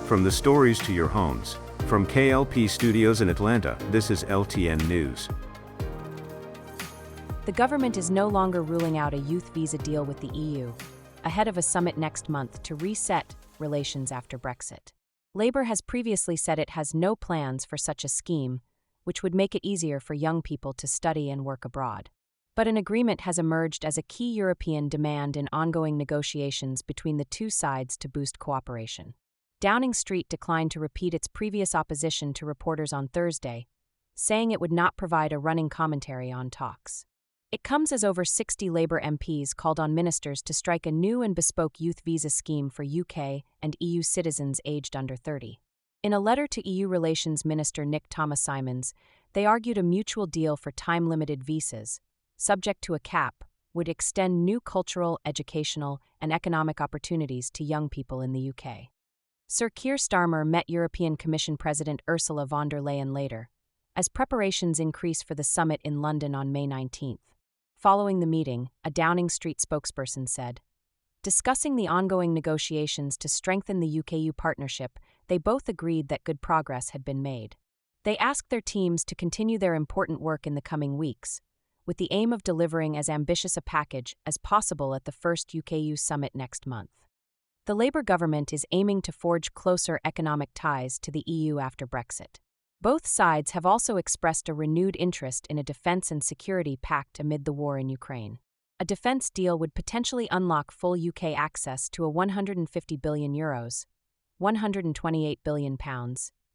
From the stories to your homes. From K.L.P studios in Atlanta, this is LTN News. The government is no longer ruling out a youth visa deal with the EU, ahead of a summit next month to reset relations after Brexit. Labour has previously said it has no plans for such a scheme, which would make it easier for young people to study and work abroad. But an agreement has emerged as a key European demand in ongoing negotiations between the two sides to boost cooperation. Downing Street declined to repeat its previous opposition to reporters on Thursday, saying it would not provide a running commentary on talks. It comes as over 60 Labour MPs called on ministers to strike a new and bespoke youth visa scheme for UK and EU citizens aged under 30. In a letter to EU Relations Minister Nick Thomas-Symonds, they argued a mutual deal for time-limited visas, subject to a cap, would extend new cultural, educational, and economic opportunities to young people in the UK. Sir Keir Starmer met European Commission President Ursula von der Leyen later, as preparations increase for the summit in London on May 19. Following the meeting, a Downing Street spokesperson said, discussing the ongoing negotiations to strengthen the UK-EU partnership, they both agreed that good progress had been made. They asked their teams to continue their important work in the coming weeks, with the aim of delivering as ambitious a package as possible at the first UK-EU summit next month. The Labour government is aiming to forge closer economic ties to the EU after Brexit. Both sides have also expressed a renewed interest in a defence and security pact amid the war in Ukraine. A defence deal would potentially unlock full UK access to a €150 billion, £128 billion,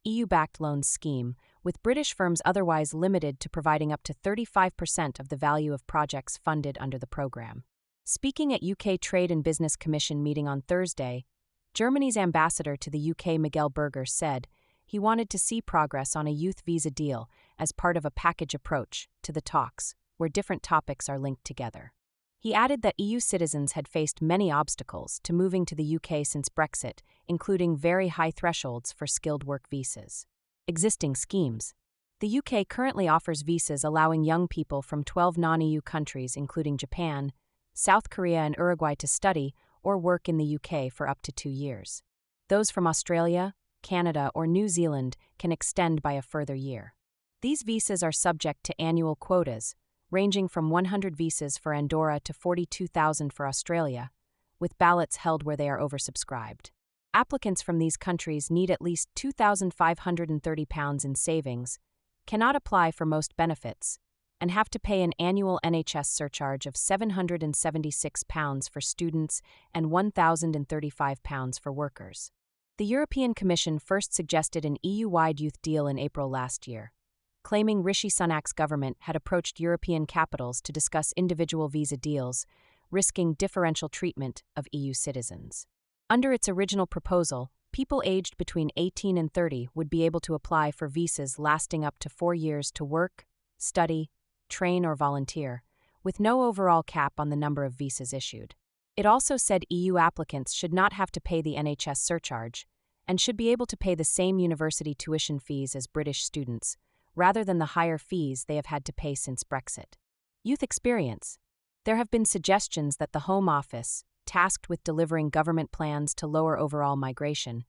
EU-backed loans scheme, with British firms otherwise limited to providing up to 35% of the value of projects funded under the programme. Speaking at UK Trade and Business Commission meeting on Thursday, Germany's ambassador to the UK, Miguel Berger, said he wanted to see progress on a youth visa deal as part of a package approach to the talks, where different topics are linked together. He added that EU citizens had faced many obstacles to moving to the UK since Brexit, including very high thresholds for skilled work visas. Existing schemes. The UK currently offers visas allowing young people from 12 non-EU countries, including Japan, South Korea, and Uruguay, to study or work in the UK for up to 2 years. Those from Australia, Canada, or New Zealand can extend by a further year. These visas are subject to annual quotas, ranging from 100 visas for Andorra to 42,000 for Australia, with ballots held where they are oversubscribed. Applicants from these countries need at least £2,530 in savings, cannot apply for most benefits, and have to pay an annual NHS surcharge of £776 for students and £1,035 for workers. The European Commission first suggested an EU-wide youth deal in April last year, claiming Rishi Sunak's government had approached European capitals to discuss individual visa deals, risking differential treatment of EU citizens. Under its original proposal, people aged between 18 and 30 would be able to apply for visas lasting up to 4 years to work, study, train, or volunteer, with no overall cap on the number of visas issued. It also said EU applicants should not have to pay the NHS surcharge and should be able to pay the same university tuition fees as British students, rather than the higher fees they have had to pay since Brexit. Youth experience. There have been suggestions that the Home Office, tasked with delivering government plans to lower overall migration,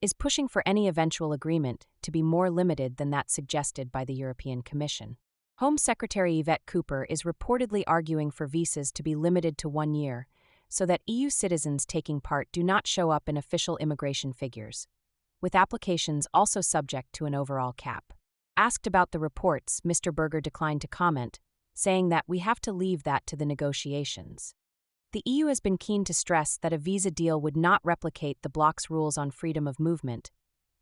is pushing for any eventual agreement to be more limited than that suggested by the European Commission. Home Secretary Yvette Cooper is reportedly arguing for visas to be limited to 1 year, so that EU citizens taking part do not show up in official immigration figures, with applications also subject to an overall cap. Asked about the reports, Mr. Berger declined to comment, saying that we have to leave that to the negotiations. The EU has been keen to stress that a visa deal would not replicate the bloc's rules on freedom of movement,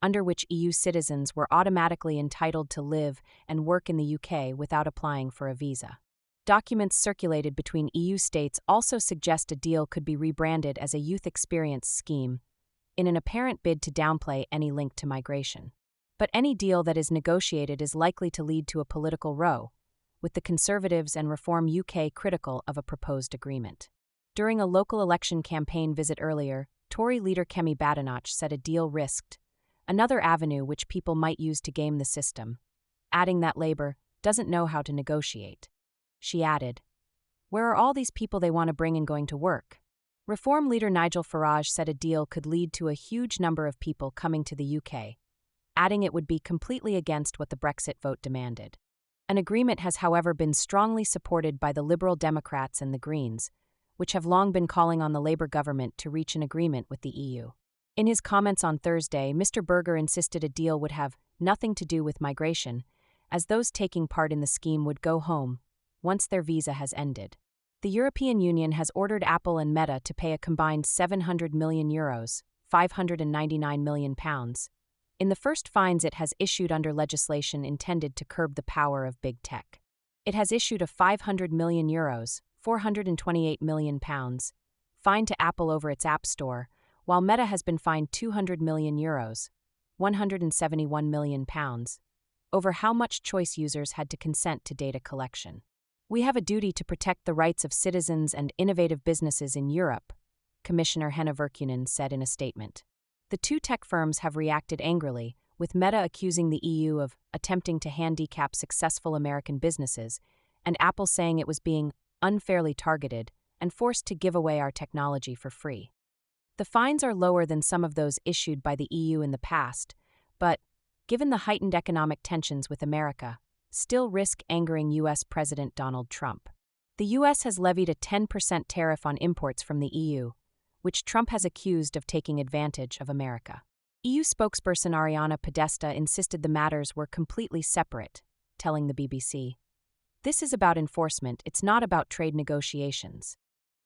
under which EU citizens were automatically entitled to live and work in the UK without applying for a visa. Documents circulated between EU states also suggest a deal could be rebranded as a youth experience scheme, in an apparent bid to downplay any link to migration. But any deal that is negotiated is likely to lead to a political row, with the Conservatives and Reform UK critical of a proposed agreement. During a local election campaign visit earlier, Tory leader Kemi Badenoch said a deal risked another avenue which people might use to game the system, adding that Labour doesn't know how to negotiate. She added, "Where are all these people they want to bring in going to work? Reform leader Nigel Farage said a deal could lead to a huge number of people coming to the UK, adding it would be completely against what the Brexit vote demanded. An agreement has, however, been strongly supported by the Liberal Democrats and the Greens, which have long been calling on the Labour government to reach an agreement with the EU. In his comments on Thursday, Mr. Berger insisted a deal would have nothing to do with migration, as those taking part in the scheme would go home once their visa has ended. The European Union has ordered Apple and Meta to pay a combined €700 million, £599 million, in the first fines it has issued under legislation intended to curb the power of big tech. It has issued a €500 million, £428 million, fine to Apple over its App Store, while Meta has been fined €200 million, £171 million, over how much choice users had to consent to data collection. We have a duty to protect the rights of citizens and innovative businesses in Europe, Commissioner Henna Virkkunen said in a statement. The two tech firms have reacted angrily, with Meta accusing the EU of attempting to handicap successful American businesses, and Apple saying it was being unfairly targeted and forced to give away our technology for free. The fines are lower than some of those issued by the EU in the past, but, given the heightened economic tensions with America, still risk angering U.S. President Donald Trump. The U.S. has levied a 10% tariff on imports from the EU, which Trump has accused of taking advantage of America. EU spokesperson Ariana Podesta insisted the matters were completely separate, telling the BBC, "This is about enforcement, it's not about trade negotiations."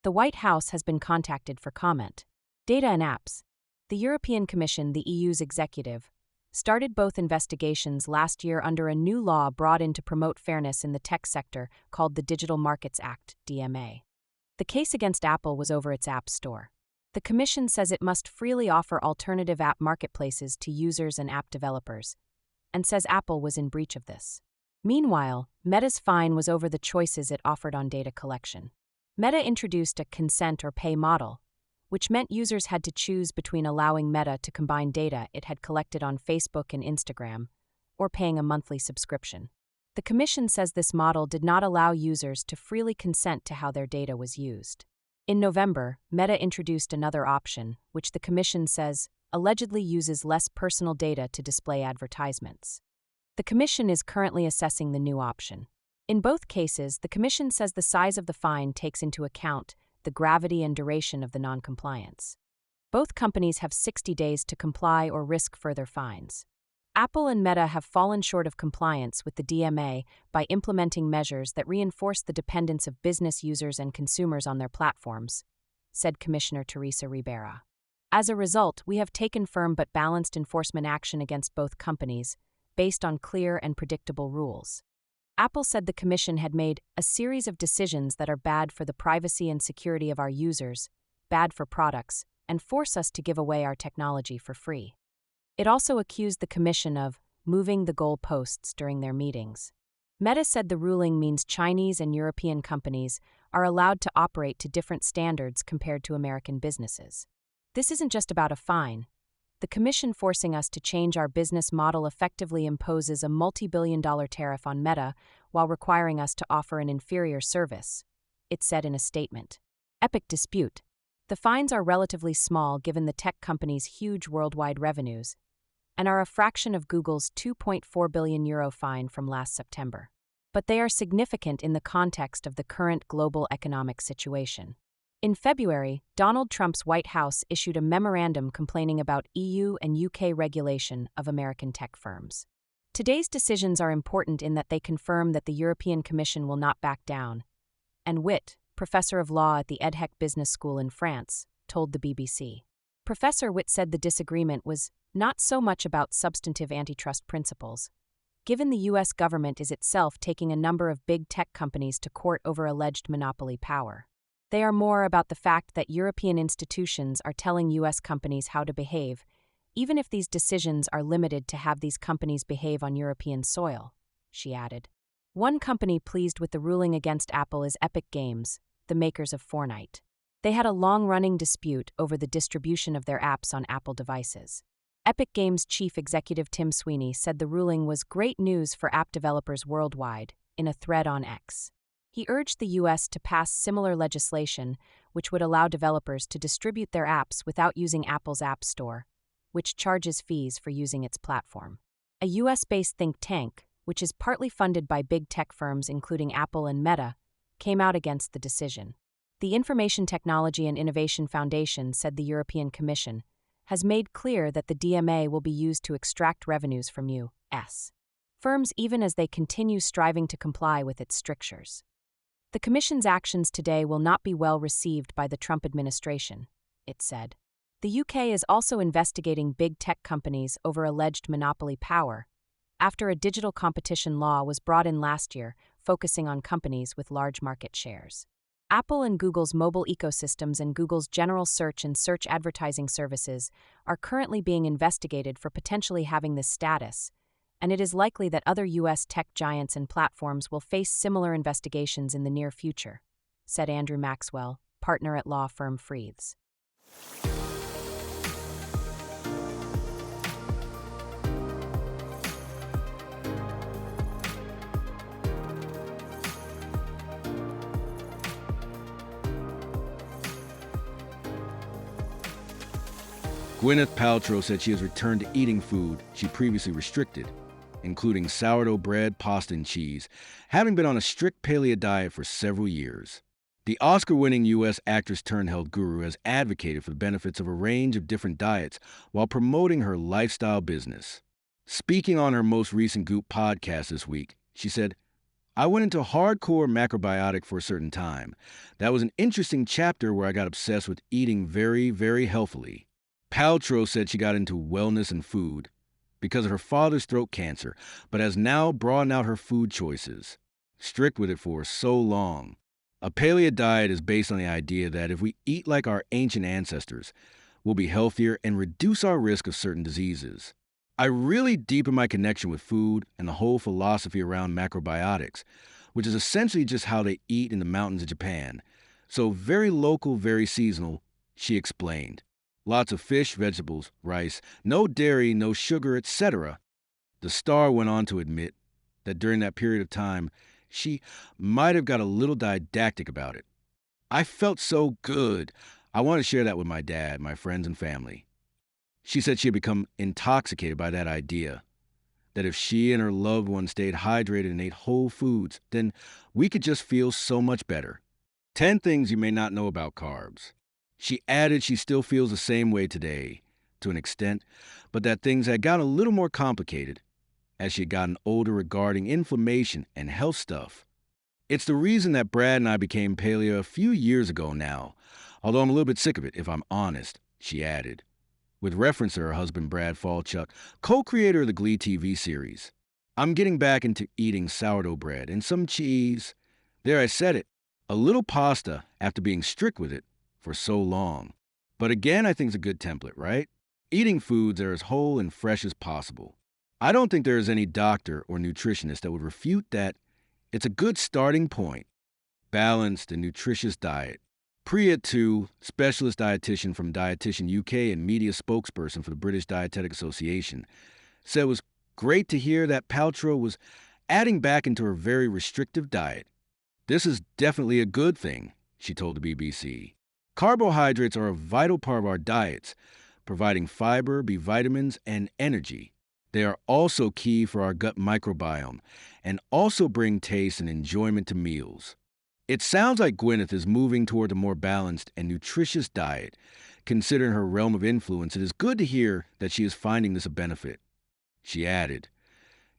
The White House has been contacted for comment. Data and apps. The European Commission, the EU's executive, started both investigations last year under a new law brought in to promote fairness in the tech sector called the Digital Markets Act, DMA. The case against Apple was over its App Store. The Commission says it must freely offer alternative app marketplaces to users and app developers, and says Apple was in breach of this. Meanwhile, Meta's fine was over the choices it offered on data collection. Meta introduced a consent or pay model, which meant users had to choose between allowing Meta to combine data it had collected on Facebook and Instagram, or paying a monthly subscription. The Commission says this model did not allow users to freely consent to how their data was used. In November, Meta introduced another option, which the Commission says allegedly uses less personal data to display advertisements. The Commission is currently assessing the new option. In both cases, the Commission says the size of the fine takes into account the gravity and duration of the noncompliance. Both companies have 60 days to comply or risk further fines. Apple and Meta have fallen short of compliance with the DMA by implementing measures that reinforce the dependence of business users and consumers on their platforms, said Commissioner Teresa Ribera. As a result, we have taken firm but balanced enforcement action against both companies, based on clear and predictable rules. Apple said the Commission had made a series of decisions that are bad for the privacy and security of our users, bad for products, and force us to give away our technology for free. It also accused the Commission of moving the goalposts during their meetings. Meta said the ruling means Chinese and European companies are allowed to operate to different standards compared to American businesses. This isn't just about a fine. The Commission forcing us to change our business model effectively imposes a multi-billion-dollar tariff on Meta while requiring us to offer an inferior service, it said in a statement. Epic dispute. The fines are relatively small given the tech company's huge worldwide revenues, and are a fraction of Google's €2.4 billion fine from last September. But they are significant in the context of the current global economic situation. In February, Donald Trump's White House issued a memorandum complaining about EU and UK regulation of American tech firms. Today's decisions are important in that they confirm that the European Commission will not back down, and Witt, professor of law at the EDHEC Business School in France, told the BBC. Professor Witt said the disagreement was not so much about substantive antitrust principles, given the U.S. government is itself taking a number of big tech companies to court over alleged monopoly power. They are more about the fact that European institutions are telling U.S. companies how to behave, even if these decisions are limited to have these companies behave on European soil, she added. One company pleased with the ruling against Apple is Epic Games, the makers of Fortnite. They had a long-running dispute over the distribution of their apps on Apple devices. Epic Games chief executive Tim Sweeney said the ruling was great news for app developers worldwide in a thread on X. He urged the U.S. to pass similar legislation, which would allow developers to distribute their apps without using Apple's App Store, which charges fees for using its platform. A US-based think tank, which is partly funded by big tech firms including Apple and Meta, came out against the decision. The Information Technology and Innovation Foundation said the European Commission has made clear that the DMA will be used to extract revenues from U.S. firms even as they continue striving to comply with its strictures. The Commission's actions today will not be well received by the Trump administration, it said. The UK is also investigating big tech companies over alleged monopoly power, after a digital competition law was brought in last year focusing on companies with large market shares. Apple and Google's mobile ecosystems and Google's general search and search advertising services are currently being investigated for potentially having this status, and it is likely that other U.S. tech giants and platforms will face similar investigations in the near future, said Andrew Maxwell, partner at law firm Freeths. Gwyneth Paltrow said she has returned to eating food she previously restricted, including sourdough bread, pasta, and cheese, having been on a strict paleo diet for several years. The Oscar-winning U.S. actress-turned-health guru has advocated for the benefits of a range of different diets while promoting her lifestyle business. Speaking on her most recent Goop podcast this week, she said, "I went into hardcore macrobiotic for a certain time. That was an interesting chapter where I got obsessed with eating very, very healthily." Paltrow said she got into wellness and food because of her father's throat cancer, but has now broadened out her food choices, strict with it for so long. A paleo diet is based on the idea that if we eat like our ancient ancestors, we'll be healthier and reduce our risk of certain diseases. I really deepened my connection with food and the whole philosophy around macrobiotics, which is essentially just how they eat in the mountains of Japan. So very local, very seasonal, she explained. Lots of fish, vegetables, rice, no dairy, no sugar, etc. The star went on to admit that during that period of time, she might have got a little didactic about it. "I felt so good. I want to share that with my dad, my friends, and family." She said she had become intoxicated by that idea, that if she and her loved ones stayed hydrated and ate whole foods, then we could just feel so much better. 10 things you may not know about carbs. She added she still feels the same way today, to an extent, but that things had gotten a little more complicated as she had gotten older regarding inflammation and health stuff. "It's the reason that Brad and I became paleo a few years ago now, although I'm a little bit sick of it, if I'm honest," she added, with reference to her husband Brad Falchuk, co-creator of the Glee TV series. "I'm getting back into eating sourdough bread and some cheese. There, I said it. A little pasta after being strict with it for so long. But again, I think it's a good template, right? Eating foods that are as whole and fresh as possible. I don't think there is any doctor or nutritionist that would refute that it's a good starting point. Balanced and nutritious diet." Priya Tu, specialist dietitian from Dietitian UK and media spokesperson for the British Dietetic Association, said it was great to hear that Paltrow was adding back into her very restrictive diet. "This is definitely a good thing," she told the BBC. "Carbohydrates are a vital part of our diets, providing fiber, B vitamins, and energy. They are also key for our gut microbiome and also bring taste and enjoyment to meals." It sounds like Gwyneth is moving toward a more balanced and nutritious diet. Considering her realm of influence, it is good to hear that she is finding this a benefit. She added,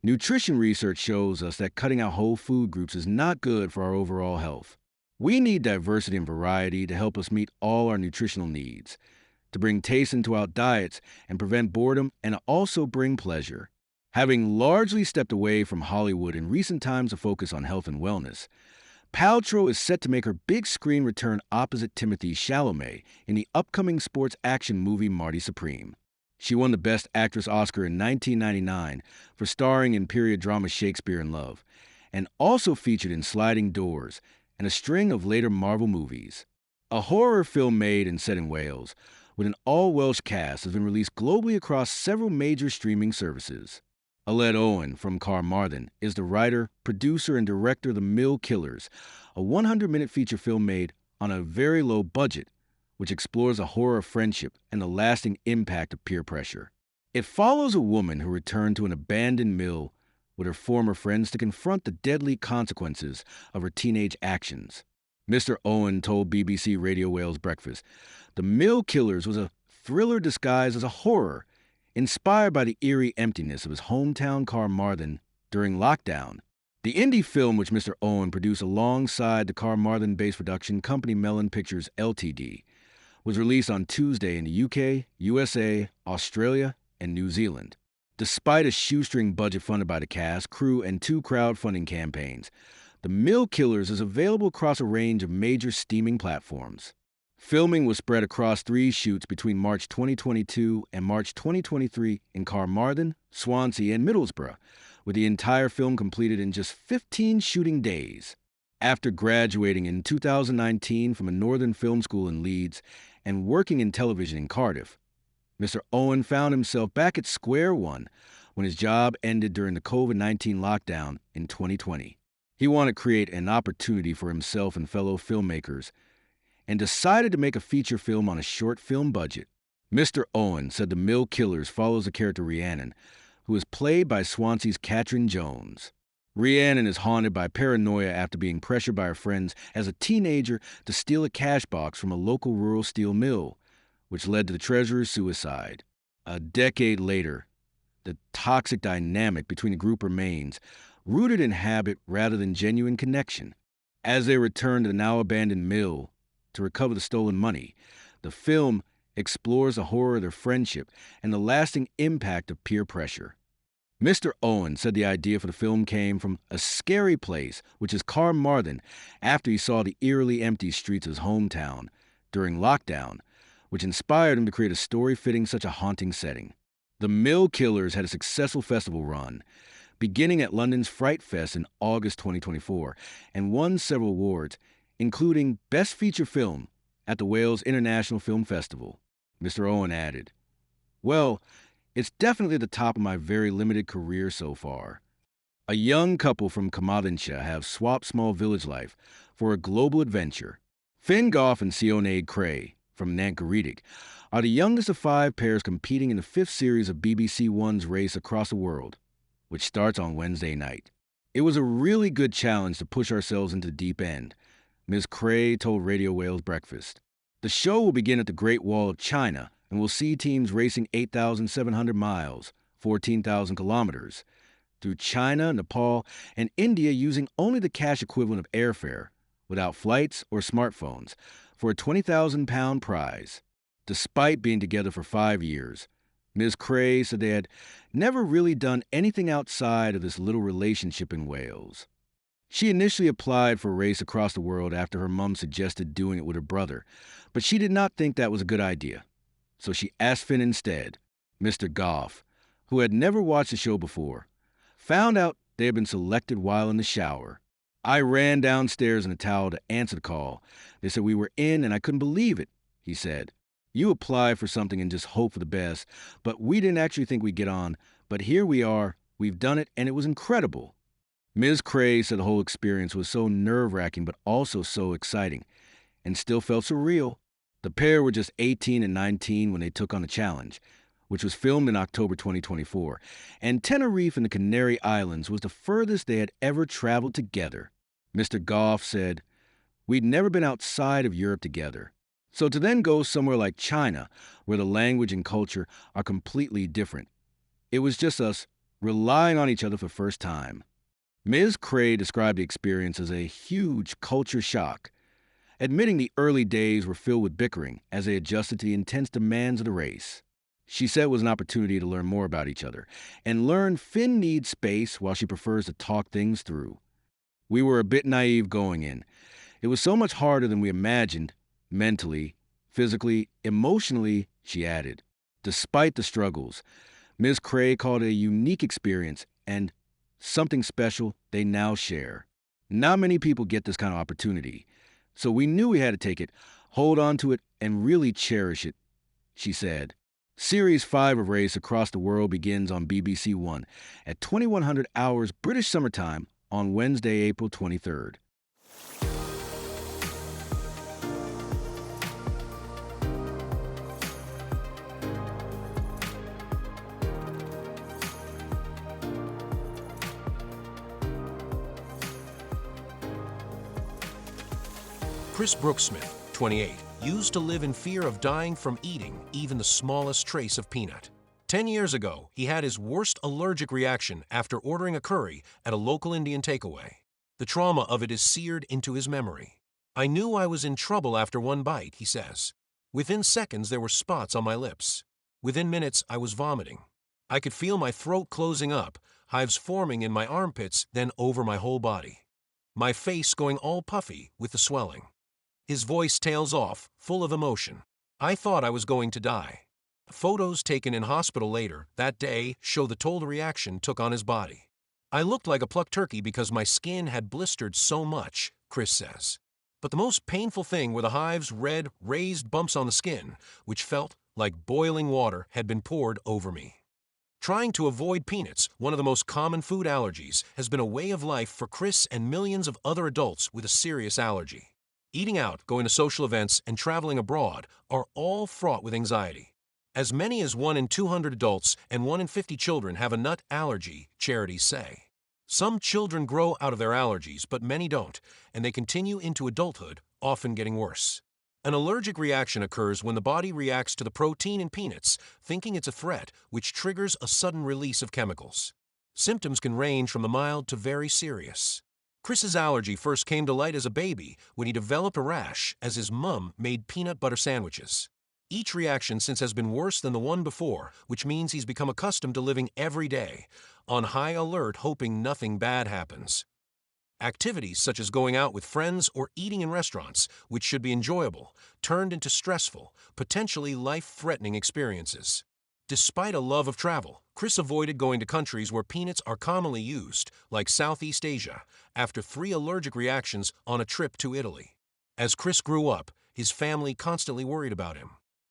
"Nutrition research shows us that cutting out whole food groups is not good for our overall health. We need diversity and variety to help us meet all our nutritional needs, to bring taste into our diets and prevent boredom and also bring pleasure." Having largely stepped away from Hollywood in recent times to focus on health and wellness, Paltrow is set to make her big screen return opposite Timothée Chalamet in the upcoming sports action movie Marty Supreme. She won the Best Actress Oscar in 1999 for starring in period drama Shakespeare in Love, and also featured in Sliding Doors and a string of later Marvel movies. A horror film made and set in Wales, with an all-Welsh cast, has been released globally across several major streaming services. Aled Owen from Carmarthen is the writer, producer, and director of The Mill Killers, a 100-minute feature film made on a very low budget, which explores the horror of friendship and the lasting impact of peer pressure. It follows a woman who returned to an abandoned mill with her former friends to confront the deadly consequences of her teenage actions. Mr. Owen told BBC Radio Wales Breakfast, "The Mill Killers was a thriller disguised as a horror, inspired by the eerie emptiness of his hometown Carmarthen during lockdown." The indie film, which Mr. Owen produced alongside the Carmarthen-based production company Melon Pictures Ltd., was released on Tuesday in the UK, USA, Australia, and New Zealand. Despite a shoestring budget funded by the cast, crew, and 2 crowdfunding campaigns, The Mill Killers is available across a range of major streaming platforms. Filming was spread across 3 shoots between March 2022 and March 2023 in Carmarthen, Swansea, and Middlesbrough, with the entire film completed in just 15 shooting days. After graduating in 2019 from a Northern Film School in Leeds and working in television in Cardiff, Mr. Owen found himself back at square one when his job ended during the COVID-19 lockdown in 2020. He wanted to create an opportunity for himself and fellow filmmakers and decided to make a feature film on a short film budget. Mr. Owen said The Mill Killers follows the character Rhiannon, who is played by Swansea's Katrin Jones. Rhiannon is haunted by paranoia after being pressured by her friends as a teenager to steal a cash box from a local rural steel mill, which led to the treasurer's suicide. A decade later, the toxic dynamic between the group remains, rooted in habit rather than genuine connection. As they return to the now-abandoned mill to recover the stolen money, the film explores the horror of their friendship and the lasting impact of peer pressure. Mr. Owen said the idea for the film came from a scary place, which is Carmarthen, after he saw the eerily empty streets of his hometown during lockdown, which inspired him to create a story fitting such a haunting setting. The Mill Killers had a successful festival run, beginning at London's Fright Fest in August 2024, and won several awards, including Best Feature Film at the Wales International Film Festival. Mr. Owen added, "Well, it's definitely at the top of my very limited career so far." A young couple from Carmarthenshire have swapped small village life for a global adventure. Finn Goff and Sionade Cray from Nankaredig are the youngest of 5 pairs competing in the 5th series of BBC One's Race Across the World, which starts on Wednesday night. "It was a really good challenge to push ourselves into the deep end," Ms. Cray told Radio Wales Breakfast. "The show will begin at the Great Wall of China and will see teams racing 8,700 miles, 14,000 kilometers, through China, Nepal, and India using only the cash equivalent of airfare, without flights or smartphones, for a £20,000 prize." Despite being together for 5 years, Ms. Cray said they had never really done anything outside of this little relationship in Wales. She initially applied for a race across the world after her mom suggested doing it with her brother, but she did not think that was a good idea. So she asked Finn instead. Mr. Goff, who had never watched the show before, found out they had been selected while in the shower. "I ran downstairs in a towel to answer the call. They said we were in and I couldn't believe it," he said. "You apply for something and just hope for the best, but we didn't actually think we'd get on. But here we are, we've done it, and it was incredible." Ms. Cray said the whole experience was so nerve-wracking but also so exciting, and still felt surreal. The pair were just 18 and 19 when they took on the challenge, which was filmed in October 2024, and Tenerife in the Canary Islands was the furthest they had ever traveled together. Mr. Goff said, "We'd never been outside of Europe together. So to then go somewhere like China, where the language and culture are completely different, it was just us relying on each other for the first time." Ms. Cray described the experience as a huge culture shock, admitting the early days were filled with bickering as they adjusted to the intense demands of the race. She said it was an opportunity to learn more about each other and learn Finn needs space while she prefers to talk things through. "We were a bit naive going in. It was so much harder than we imagined, mentally, physically, emotionally," she added. Despite the struggles, Ms. Cray called it a unique experience and something special they now share. "Not many people get this kind of opportunity, so we knew we had to take it, hold on to it, and really cherish it," she said. Series 5 of Race Across the World begins on BBC One at 2100 hours British summertime on Wednesday, April 23rd. Chris Brooksmith, 28, used to live in fear of dying from eating even the smallest trace of peanut. 10 years ago, he had his worst allergic reaction after ordering a curry at a local Indian takeaway. The trauma of it is seared into his memory. I knew I was in trouble after one bite, he says. Within seconds, there were spots on my lips. Within minutes, I was vomiting. I could feel my throat closing up, hives forming in my armpits, then over my whole body. My face going all puffy with the swelling. His voice tails off, full of emotion. I thought I was going to die. Photos taken in hospital later that day show the toll the reaction took on his body. I looked like a plucked turkey because my skin had blistered so much, Chris says. But the most painful thing were the hives, red, raised bumps on the skin, which felt like boiling water had been poured over me. Trying to avoid peanuts, one of the most common food allergies, has been a way of life for Chris and millions of other adults with a serious allergy. Eating out, going to social events, and traveling abroad are all fraught with anxiety. As many as 1 in 200 adults and 1 in 50 children have a nut allergy, charities say. Some children grow out of their allergies, but many don't, and they continue into adulthood, often getting worse. An allergic reaction occurs when the body reacts to the protein in peanuts, thinking it's a threat, which triggers a sudden release of chemicals. Symptoms can range from the mild to very serious. Chris's allergy first came to light as a baby when he developed a rash as his mom made peanut butter sandwiches. Each reaction since has been worse than the one before, which means he's become accustomed to living every day, on high alert hoping nothing bad happens. Activities such as going out with friends or eating in restaurants, which should be enjoyable, turned into stressful, potentially life-threatening experiences. Despite a love of travel, Chris avoided going to countries where peanuts are commonly used, like Southeast Asia, after 3 allergic reactions on a trip to Italy. As Chris grew up, his family constantly worried about him.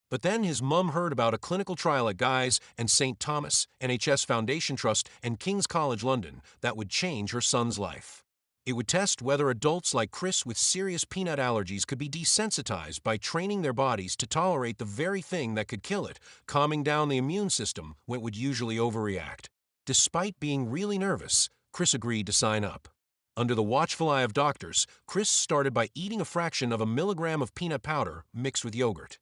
But then his mum heard about a clinical trial at Guy's and St. Thomas, NHS Foundation Trust, and King's College London that would change her son's life. It would test whether adults like Chris with serious peanut allergies could be desensitized by training their bodies to tolerate the very thing that could kill it, calming down the immune system when it would usually overreact. Despite being really nervous, Chris agreed to sign up. Under the watchful eye of doctors, Chris started by eating a fraction of a milligram of peanut powder mixed with yogurt.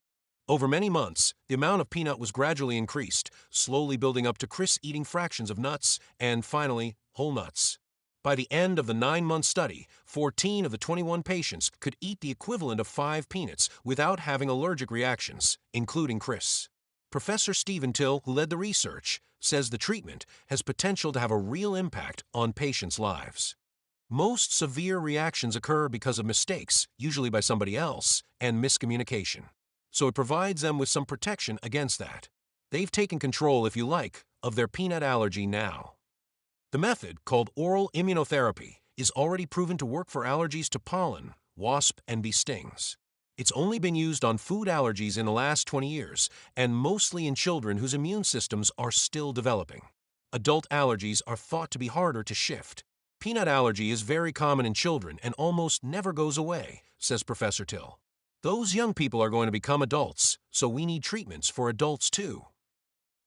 Over many months, the amount of peanut was gradually increased, slowly building up to Chris eating fractions of nuts and, finally, whole nuts. By the end of the 9-month study, 14 of the 21 patients could eat the equivalent of 5 peanuts without having allergic reactions, including Chris. Professor Stephen Till, who led the research, says the treatment has potential to have a real impact on patients' lives. Most severe reactions occur because of mistakes, usually by somebody else, and miscommunication. So it provides them with some protection against that. They've taken control, if you like, of their peanut allergy now. The method, called oral immunotherapy, is already proven to work for allergies to pollen, wasp, and bee stings. It's only been used on food allergies in the last 20 years, and mostly in children whose immune systems are still developing. Adult allergies are thought to be harder to shift. Peanut allergy is very common in children and almost never goes away, says Professor Till. Those young people are going to become adults, so we need treatments for adults too.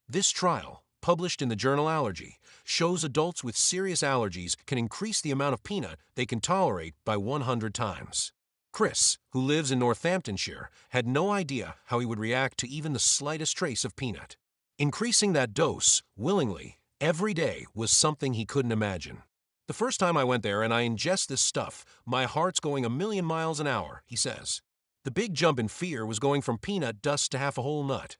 This trial, published in the journal Allergy, shows adults with serious allergies can increase the amount of peanut they can tolerate by 100 times. Chris, who lives in Northamptonshire, had no idea how he would react to even the slightest trace of peanut. Increasing that dose, willingly, every day was something he couldn't imagine. The first time I went there and I ingest this stuff, my heart's going a million miles an hour, he says. The big jump in fear was going from peanut dust to half a whole nut.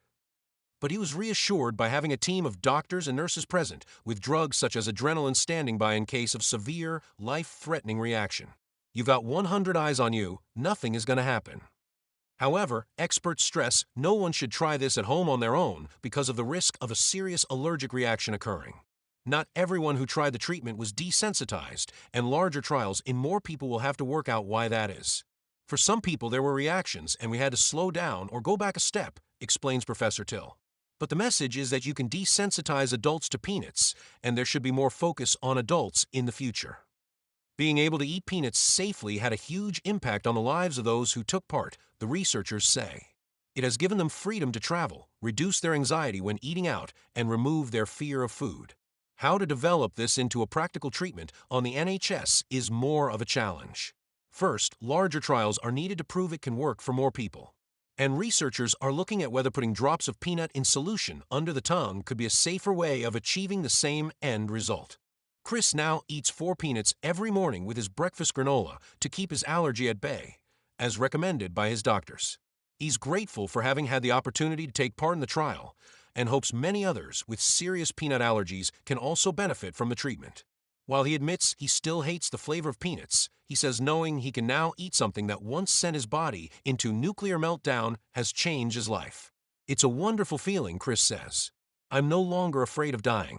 But he was reassured by having a team of doctors and nurses present, with drugs such as adrenaline standing by in case of severe, life-threatening reaction. You've got 100 eyes on you, nothing is going to happen. However, experts stress no one should try this at home on their own because of the risk of a serious allergic reaction occurring. Not everyone who tried the treatment was desensitized, and larger trials in more people will have to work out why that is. For some people there were reactions and we had to slow down or go back a step, explains Professor Till. But the message is that you can desensitize adults to peanuts, and there should be more focus on adults in the future. Being able to eat peanuts safely had a huge impact on the lives of those who took part, the researchers say. It has given them freedom to travel, reduce their anxiety when eating out, and remove their fear of food. How to develop this into a practical treatment on the NHS is more of a challenge. First, larger trials are needed to prove it can work for more people. And researchers are looking at whether putting drops of peanut in solution under the tongue could be a safer way of achieving the same end result. Chris now eats 4 peanuts every morning with his breakfast granola to keep his allergy at bay, as recommended by his doctors. He's grateful for having had the opportunity to take part in the trial and hopes many others with serious peanut allergies can also benefit from the treatment. While he admits he still hates the flavor of peanuts, he says knowing he can now eat something that once sent his body into nuclear meltdown has changed his life. It's a wonderful feeling, Chris says. I'm no longer afraid of dying.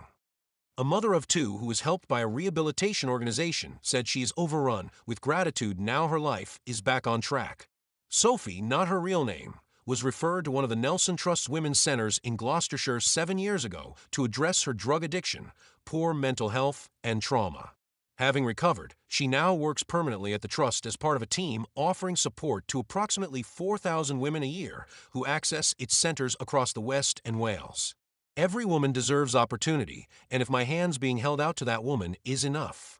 A mother of 2 who was helped by a rehabilitation organization said she is overrun with gratitude now her life is back on track. Sophie, not her real name, was referred to one of the Nelson Trust's women's centers in Gloucestershire 7 years ago to address her drug addiction, poor mental health, and trauma. Having recovered, she now works permanently at the Trust as part of a team offering support to approximately 4,000 women a year who access its centers across the West and Wales. Every woman deserves opportunity, and if my hands being held out to that woman is enough,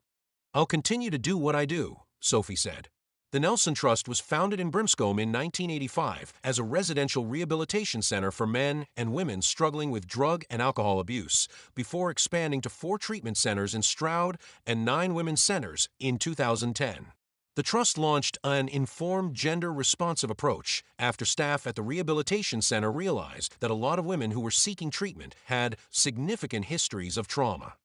I'll continue to do what I do, Sophie said. The Nelson Trust was founded in Brimscombe in 1985 as a residential rehabilitation center for men and women struggling with drug and alcohol abuse, before expanding to 4 treatment centers in Stroud and 9 women's centers in 2010. The Trust launched an informed, gender-responsive approach after staff at the rehabilitation center realized that a lot of women who were seeking treatment had significant histories of trauma.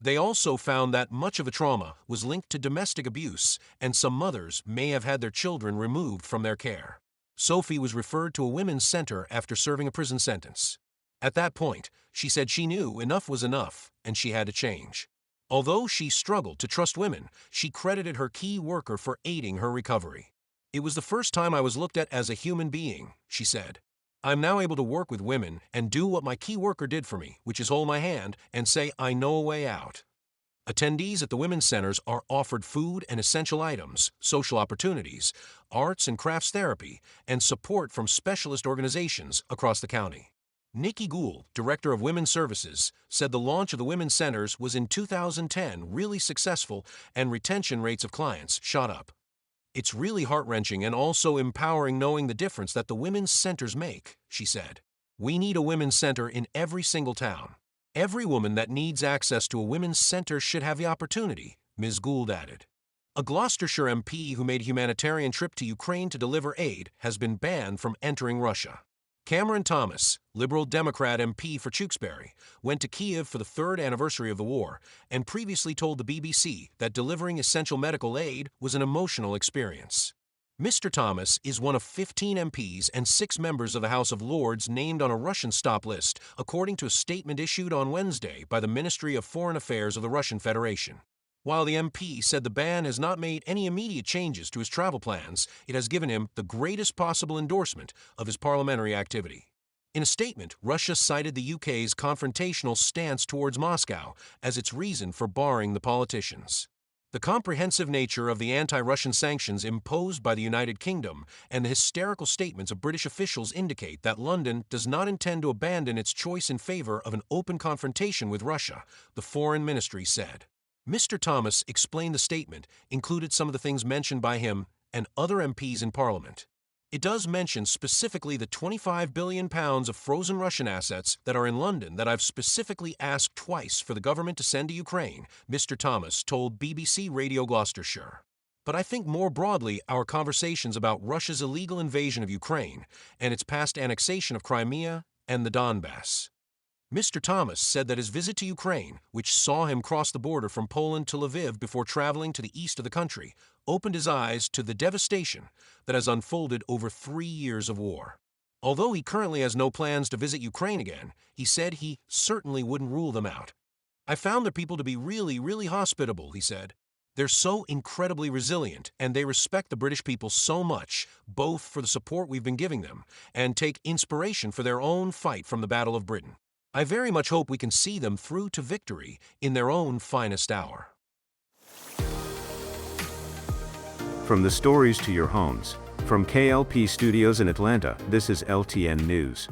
They also found that much of the trauma was linked to domestic abuse, and some mothers may have had their children removed from their care. Sophie was referred to a women's center after serving a prison sentence. At that point, she said she knew enough was enough and she had to change. Although she struggled to trust women, she credited her key worker for aiding her recovery. It was the first time I was looked at as a human being, she said. I'm now able to work with women and do what my key worker did for me, which is hold my hand and say I know a way out. Attendees at the women's centers are offered food and essential items, social opportunities, arts and crafts therapy, and support from specialist organizations across the county. Nikki Gould, Director of Women's Services, said the launch of the women's centers was in 2010 really successful and retention rates of clients shot up. It's really heart-wrenching and also empowering knowing the difference that the women's centers make, she said. We need a women's center in every single town. Every woman that needs access to a women's center should have the opportunity, Ms. Gould added. A Gloucestershire MP who made a humanitarian trip to Ukraine to deliver aid has been banned from entering Russia. Cameron Thomas, Liberal Democrat MP for Tewkesbury, went to Kyiv for the 3rd anniversary of the war and previously told the BBC that delivering essential medical aid was an emotional experience. Mr. Thomas is one of 15 MPs and 6 members of the House of Lords named on a Russian stop list, according to a statement issued on Wednesday by the Ministry of Foreign Affairs of the Russian Federation. While the MP said the ban has not made any immediate changes to his travel plans, it has given him the greatest possible endorsement of his parliamentary activity. In a statement, Russia cited the UK's confrontational stance towards Moscow as its reason for barring the politicians. The comprehensive nature of the anti-Russian sanctions imposed by the United Kingdom and the hysterical statements of British officials indicate that London does not intend to abandon its choice in favor of an open confrontation with Russia, the Foreign Ministry said. Mr. Thomas explained the statement included some of the things mentioned by him and other MPs in Parliament. It does mention specifically the £25 billion of frozen Russian assets that are in London that I've specifically asked twice for the government to send to Ukraine, Mr. Thomas told BBC Radio Gloucestershire. But I think more broadly our conversations about Russia's illegal invasion of Ukraine and its past annexation of Crimea and the Donbass. Mr. Thomas said that his visit to Ukraine, which saw him cross the border from Poland to Lviv before traveling to the east of the country, opened his eyes to the devastation that has unfolded over 3 years of war. Although he currently has no plans to visit Ukraine again, he said he certainly wouldn't rule them out. I found their people to be really hospitable, he said. They're so incredibly resilient, and they respect the British people so much, both for the support we've been giving them and take inspiration for their own fight from the Battle of Britain. I very much hope we can see them through to victory in their own finest hour. From the stories to your homes, from K.L.P Studios in Atlanta, this is LTN News.